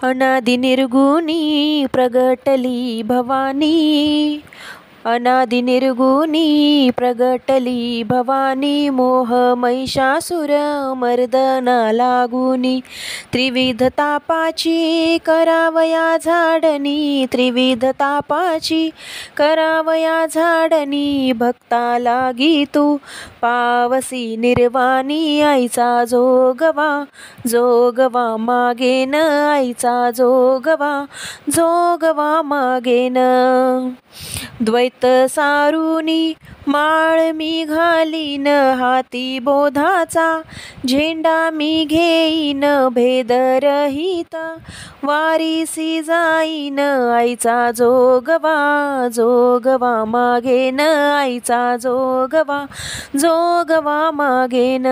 अनादि निर्गुणी प्रगटली भवानी, अनादि निर्गुणी प्रगटली भवानी, मोह महिषासुर मर्दना लागुनी, त्रिविध तापाची करावया झाडणी, त्रिविध तापाची करावया झाडणी, भक्ता लागी तू पावसी निर्वाणी, आईचा जोगवा जोगवा मागेन, आईचा जोगवा जोगवा मागेन. द्वैत सारुनी माळ मी घालीन, हाती बोधाचा झेंडा मी घेईन, भेदरहित वारीसी जाईन, आईचा जोगवा जोगवा मागेन, आईचा जोगवा जोगवा मागेन.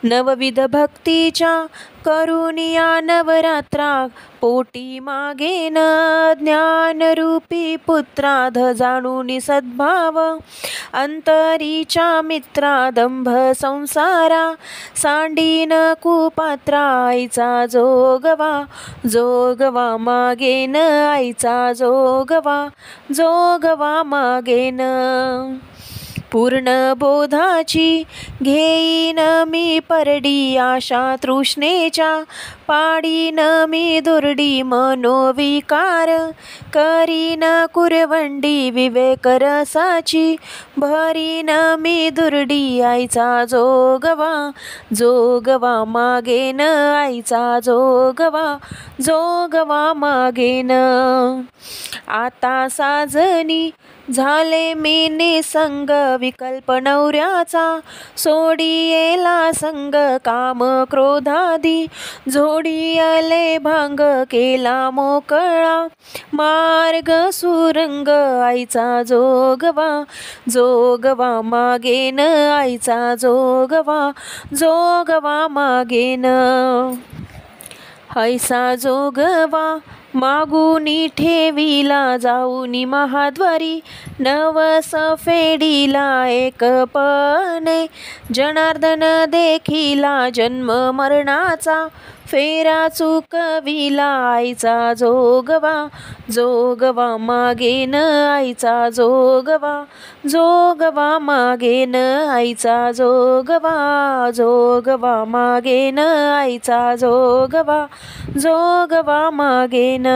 नवविध भक्तीच्या करुनिया नवरात्रा पोटी मागेन, ज्ञानरूपी पुत्राध जाणूनी सद्भाव अंतरीच्या मित्रा, दंभ संसारा सांडीन कुपात्रा, आईचा जोगवा जोगवा मागेन, आईचा जोगवा जोगवा मागेन. पूर्ण बोधाची घेईन मी परडी, आशा तृष्णेच्या पाडीन मी दुर्डी, मनोविकार करीन कुरवंडी, विवेक रसाची भरीन मी दुर्डी, आईचा जोगवा जोगवा मागेन, आईचा जोगवा जोगवा मागेन. आता साजनी झाले मी निसंग, विकल्प नवऱ्याचा सोडियेला संग, काम क्रोधादी झोडियले भांग, केला मोकळा मार्ग सुरंग, आईचा जोगवा जोगवा मागेन, आईचा जोगवा जोगवा मागेन. ऐसा जोगवा मागुनी ठेविला, जाऊनी महाद्वारी नवस फेडिला, एकपणे जनार्दन देखिला, जन्म मरणाचा फेरा चुकविला, आईचा जोगवा जोगवा मागेन, आईचा जोगवा जोगवा मागेन, आईचा जोगवा जोगवा मागेन, आईचा जोगवा जोगवा मागेन.